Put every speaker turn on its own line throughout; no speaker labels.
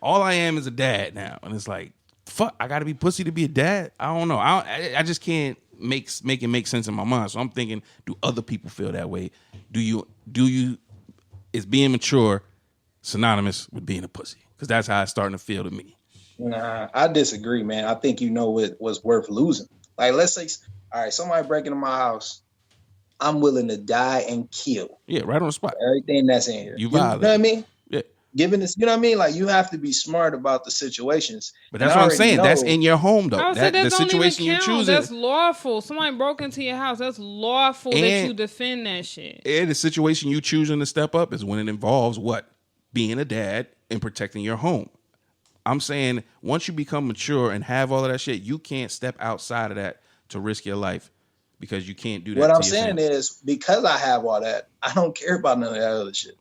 all I am is a dad now, and it's like, fuck, I gotta be pussy to be a dad. I don't know. I just can't make it make sense in my mind. So I'm thinking, do other people feel that way? Do you? Is being mature synonymous with being a pussy? Because that's how it's starting to feel to me.
Nah, I disagree, man. I think you know what was worth losing. Like, let's say, all right, somebody break into my house, I'm willing to die and kill.
Yeah, right on the spot.
Everything that's in here.
You
know
violate.
what I mean?
Yeah.
Given this, you know what I mean? Like, you have to be smart about the situations.
But that's what I'm saying. That's in your home, though.
The
situation you choose.
That's lawful. Somebody broke into your house. That's lawful that you defend that shit.
And the situation you choosing to step up is when it involves what? Being a dad and protecting your home. I'm saying once you become mature and have all of that shit, you can't step outside of that to risk your life because you can't do that.
What I'm saying is, because I have all that, I don't care about none of that other shit.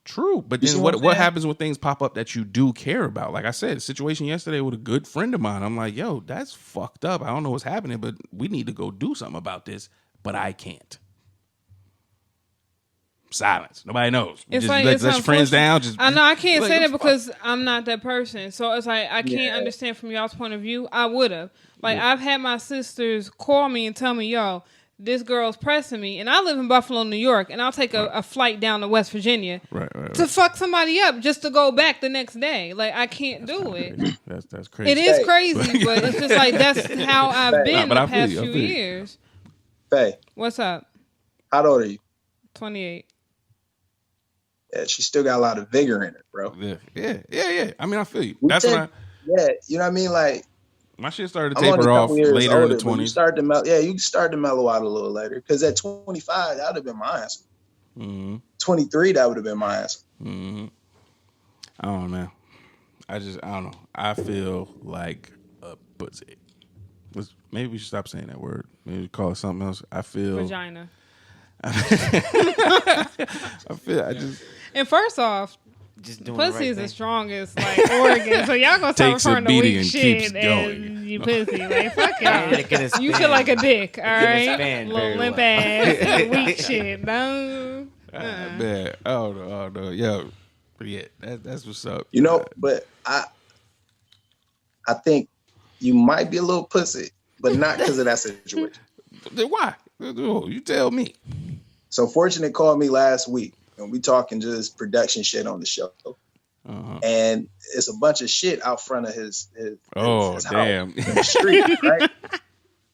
True, but then what happens when things pop up that you do care about? Like I said, a situation yesterday with a good friend of mine. I'm like, yo, that's fucked up. I don't know what's happening, but we need to go do something about this. But I can't. Silence. Nobody knows.
It's
just
like
let friends down.
I know I can't say that because I'm not that person. So it's like I can't understand from y'all's point of view. I would have. I've had my sisters call me and tell me, yo, this girl's pressing me, and I live in Buffalo, New York, and I'll take a flight down to West Virginia to fuck somebody up just to go back the next day. Like, I can't do it.
That's crazy.
It is crazy, but it's just like that's how I've been the past few years.
Faye,
what's up?
How old are you?
28.
Yeah, she still got a lot of vigor in it, bro.
Yeah. I mean, I feel you. That's what
yeah, you know what I mean? Like,
my shit started to taper off later in the 20s.
You start to mellow out a little later. Because at 25, that would have been my answer. 23, that would have been my answer.
I don't know. I don't know. I feel like a pussy. Maybe we should stop saying that word. Maybe call it something else. I feel
vagina. And first off, pussy is the strongest organ, so y'all gonna start referring to weak shit as you pussy. Like, fuck y'all. You feel like a dick, all right? Little limp ass, weak shit. No.
Man, I don't know. Yo, yeah, that's what's up.
You know, but I think you might be a little pussy, but not because of that situation.
Then why? You tell me.
So Fortunate called me last week, and we talking just production shit on the show. And it's a bunch of shit out front of his house in the street, right?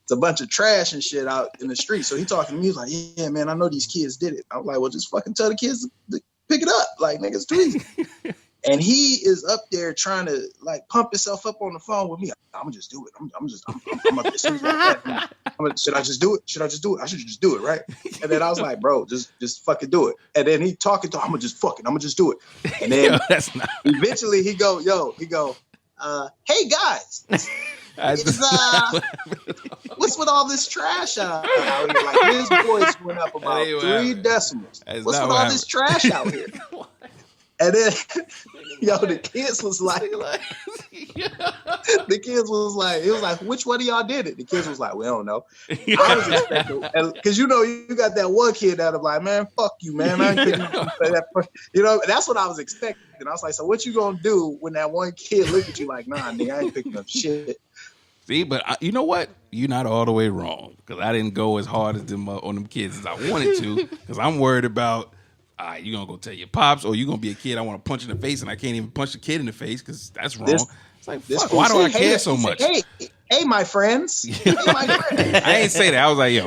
It's a bunch of trash and shit out in the street. So he talking to me, he's like, yeah, man, I know these kids did it. I'm like, well, just fucking tell the kids to pick it up. Like, nigga, it's too easy. And he is up there trying to like pump himself up on the phone with me. I'm gonna just do it. I'm up there. Should I just do it? I should just do it, right? And then I was like, bro, just fucking do it. And then he talking to, I'm gonna just do it. And then eventually he go, hey guys, what's with all this trash out here? Like, his voice went up about 3 decimals. What's with all this trash out here? And then, the kids was like, it was like, which one of y'all did it? The kids was like, we don't know. I was expecting, because you got that one kid that was like, man, fuck you, man. I ain't picking up that. That's what I was expecting. I was like, so what you gonna do when that one kid look at you like, nah, nigga, I ain't picking up shit.
See, but you know what? You're not all the way wrong, because I didn't go as hard as them on them kids as I wanted to, because I'm worried about, all right, you gonna go tell your pops, or you gonna be a kid I want to punch in the face, and I can't even punch the kid in the face because that's wrong. It's like, fuck, why do I care so much?
Hey, my friends. Hey, my friends.
I ain't say that. I was like, yo,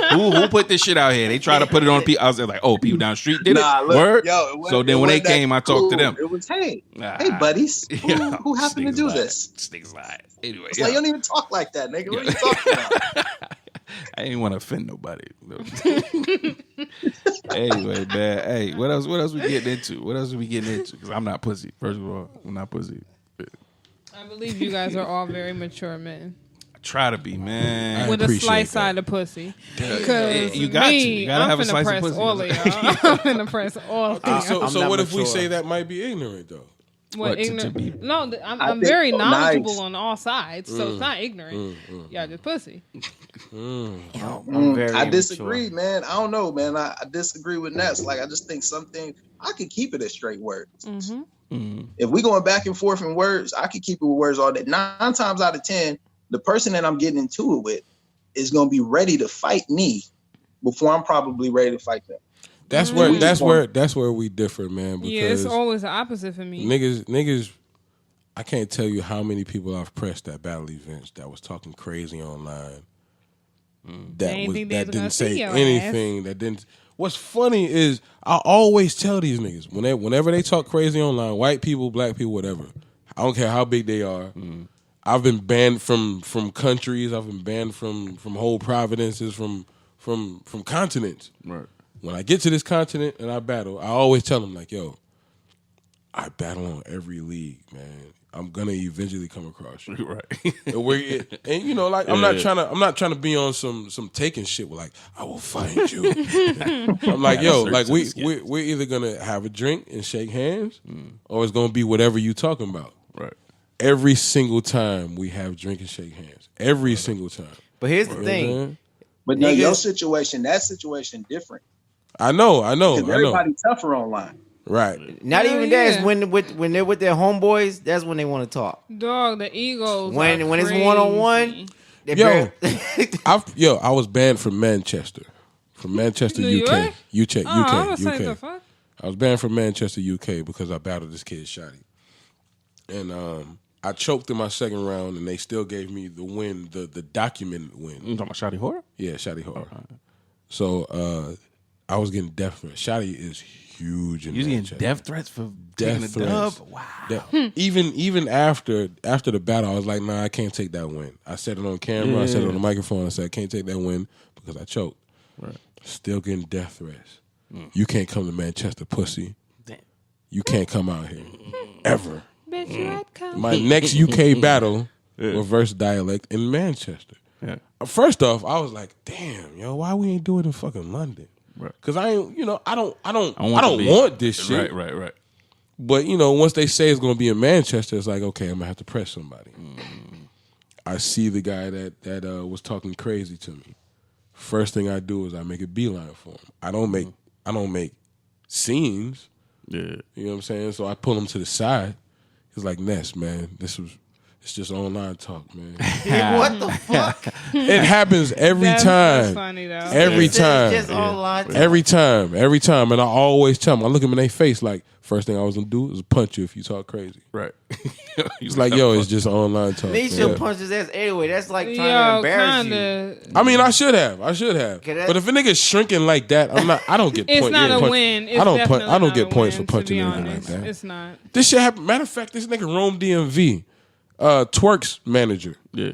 who put this shit out here? They tried to put it on people. I was like, oh, people down the street did it?
Look,
word?
Yo,
so then when they came, I talked to them.
It was, hey buddies, who happened to do this?
Sticks lie. Anyway,
it's like, you don't even talk like that, nigga. What are you talking about?
I didn't want to offend nobody. Anyway, man. Hey, what else we getting into? Because I'm not pussy. First of all, I'm not pussy.
I believe you guys are all very mature men.
I try to be, man.
With a slice side of pussy. Because
you gotta have a slice of pussy.
All of y'all. I'm finna press all of y'all.
So what if we say that might be ignorant, though?
What ignorant? No, I'm very knowledgeable on all sides, so it's not ignorant. Y'all just pussy.
I disagree, man. I don't know, man. I disagree with Ness. Like, I just think something I could keep it as straight words. If we going back and forth in words, I could keep it with words all day. 9 times out of 10, the person that I'm getting into it with is going to be ready to fight me before I'm probably ready to fight them.
That's where we differ, man. Because
it's always the opposite for me.
Niggas, I can't tell you how many people I've pressed at battle events that was talking crazy online. That didn't say anything. That didn't. What's funny is I always tell these niggas whenever they talk crazy online, white people, black people, whatever. I don't care how big they are. I've been banned from countries. I've been banned from whole provinces, from continents.
Right.
When I get to this continent and I battle, I always tell them like, yo, I battle on every league, man. I'm gonna eventually come across you,
right?
And you know, like I'm not trying to be on some taking shit with like I will find you. I'm like, yo, like we're either gonna have a drink and shake hands, or it's gonna be whatever you talking about.
Right.
Every single time we have drink and shake hands, every single time.
But here's the thing.
But no, your situation, that situation, different.
I know.
Because everybody tougher online.
Right.
Not even that. When they're with their homeboys, that's when they want to talk.
Dog, the egos.
When it's 1-on-1,
I was banned from Manchester. From Manchester, UK. UK. I was banned from Manchester, UK because I battled this kid Shotty. And I choked in my second round and they still gave me the win, the documented win.
You talking about Shotty Horror?
Yeah, Shotty Horror. So I was getting death threats. Shotty is huge in
Manchester. You getting death threats for taking a dub? Wow.
Even after the battle, I was like, nah, I can't take that win. I said it on camera. I said it on the microphone. I said, I can't take that win because I choked.
Right.
Still getting death threats. You can't come to Manchester, pussy. Damn. You can't come out here. Ever.
Bet you I'd come.
My next UK battle reverse dialect in Manchester.
Yeah.
First off, I was like, damn, yo, why we ain't do it in fucking London?
Right.
Because I don't want this shit.
Right.
But once they say it's gonna be in Manchester, it's like, okay, I'm gonna have to press somebody. I see the guy that was talking crazy to me. First thing I do is I make a beeline for him. I don't make scenes.
Yeah.
You know what I'm saying? So I pull him to the side. He's like, Ness, man, it's just online talk, man.
What the fuck?
It happens every time.
That's funny though.
Every time.
It's just online talk.
Every time. And I always tell them, I look them in their face like, first thing I was gonna do is punch you if you talk crazy.
Right.
It's like, yo, it's just online talk.
They should punch his ass anyway. That's like trying to embarrass you.
I mean, I should have. But if a nigga's shrinking like that, I don't get points.
It's not a win.
I don't get points for punching a nigga like that.
It's not.
This shit happened. Matter of fact, this nigga Rome DMV, Twerk's manager.
Yeah.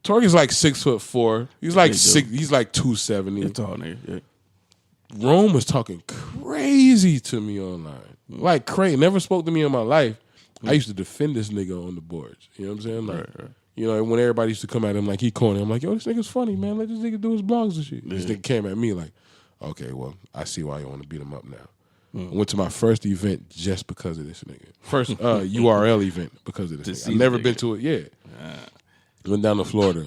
Twerk is like 6'4". He's like he's like 270.
It's tall nigga. Yeah.
Rome was talking crazy to me online. Like crazy. Never spoke to me in my life. I used to defend this nigga on the boards. You know what I'm saying? Like, when everybody used to come at him like he corny, I'm like, yo, this nigga's funny, man. Let this nigga do his blogs and shit. This nigga came at me like, okay, well, I see why you want to beat him up now. I went to my first event just because of this nigga. First URL event because of this nigga. I've never been to it yet. Went down to Florida.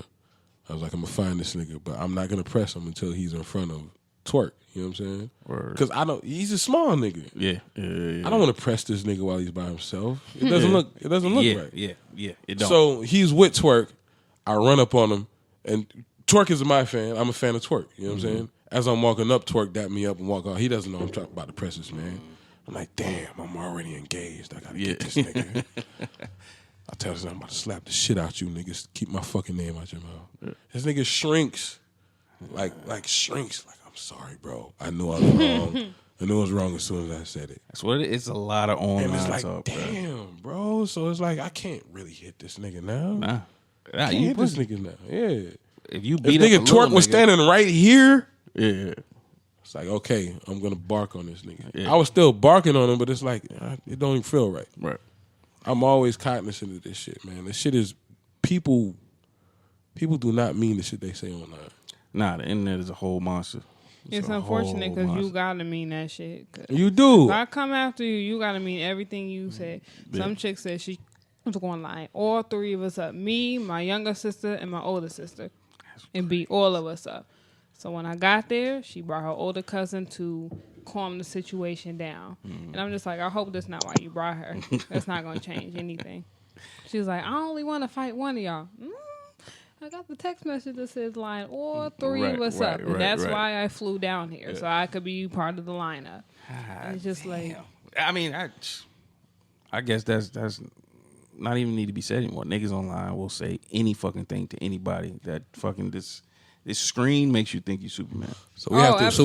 I was like, I'm going to find this nigga, but I'm not going to press him until he's in front of Twerk. You know what I'm saying? Because he's a small nigga.
Yeah.
I don't want to press this nigga while he's by himself. It doesn't look right.
Yeah. It don't.
So he's with Twerk. I run up on him, and Twerk is my fan. I'm a fan of Twerk. You know what I'm saying? As I'm walking up, Twerk dapped me up and walk off. He doesn't know I'm talking about the press this man. I'm like, damn, I'm already engaged. I gotta get this nigga. I tell him I'm about to slap the shit out you niggas. Keep my fucking name out your mouth. Yeah. This nigga shrinks. Like shrinks. Like, I'm sorry, bro. I knew I was wrong. I knew I was wrong as soon as I said it.
That's what it is. It's a lot of online
and it's like,
talk,
damn, bro. So it's like, I can't really hit this nigga now.
Nah,
you hit this nigga now. Yeah.
If you beat
nigga Twerk was standing right here,
yeah.
It's like, okay, I'm gonna bark on this nigga.
Yeah.
I was still barking on him, but it's like it don't even feel right.
Right.
I'm always cognizant of this shit, man. This shit is people do not mean the shit they say online.
Nah, the internet is a whole monster.
It's unfortunate because you gotta mean that shit.
You do.
If I come after you, you gotta mean everything you said. Some chick said she was going to line all three of us up. Me, my younger sister, and my older sister. And beat all of us up. So when I got there, she brought her older cousin to calm the situation down. And I'm just like, I hope that's not why you brought her. That's not going to change anything. She was like, I only want to fight one of y'all. I got the text message that says line all three of us up. And that's why I flew down here. So I could be part of the lineup. And it's just like.
I mean, I guess that's not even need to be said anymore. Niggas online will say any fucking thing to anybody. That fucking this screen makes you think you Superman.
So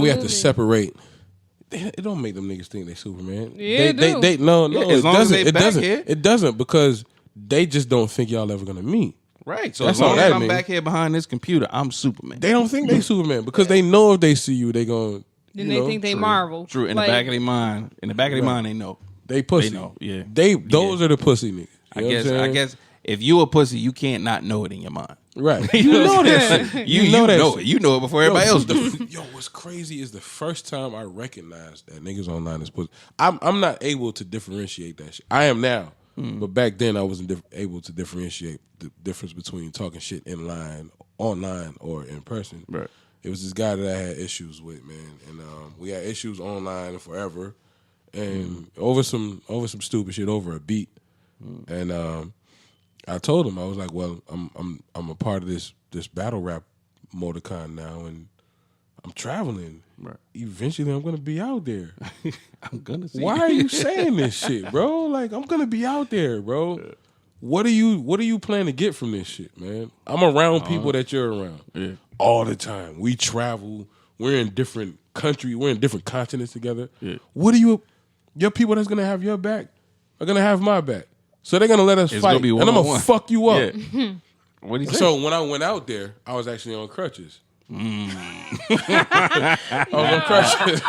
we have to separate. It don't make them niggas think they Superman.
Yeah,
no, it doesn't.
Here.
It doesn't because they just don't think y'all ever gonna meet.
Right. So
that's
as long
all
as
that
I'm
mean.
back here behind this computer, I'm Superman.
They don't think they Superman because they know if they see you, they gonna.
Then they think they Marvel.
True. In the back of their mind, they know.
They pussy.
They know. Yeah.
Those are the pussy niggas.
I guess if you a pussy, you can't not know it in your mind.
Right. You know that shit.
You know it. You know it before everybody else does.
Yo, what's crazy is the first time I recognized that niggas online is pussy. I'm not able to differentiate that shit. I am now. But back then I wasn't able to differentiate the difference between talking shit online or in person.
Right.
It was this guy that I had issues with, man. And we had issues online forever. And over some stupid shit, over a beat. And I told him, I was like, well, I'm a part of this battle rap motorcon now, and I'm traveling.
Right.
Eventually, I'm gonna be out there.
I'm gonna see.
Why are you saying this shit, bro? Like, I'm gonna be out there, bro. Yeah. What do you plan to get from this shit, man? I'm around people that you're around all the time. We travel. We're in different countries. We're in different continents together. Yeah. What do your people that's gonna have your back are gonna have my back. So they're gonna let us fight, and I'm gonna fuck you up. Yeah.
What do you say?
So when I went out there, I was actually on crutches. I was on crutches,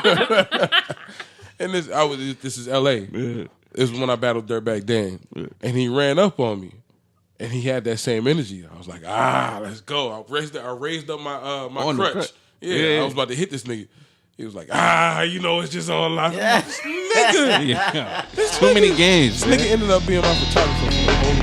and this is L.A. Yeah. This is when I battled Dirtbag Dan, and he ran up on me, and he had that same energy. I was like, let's go. I raised up my crutch. Yeah, I was about to hit this nigga. He was like, it's just online.
Yeah.
Nigga.
Yeah. Too many games.
This nigga ended up being my photographer for the whole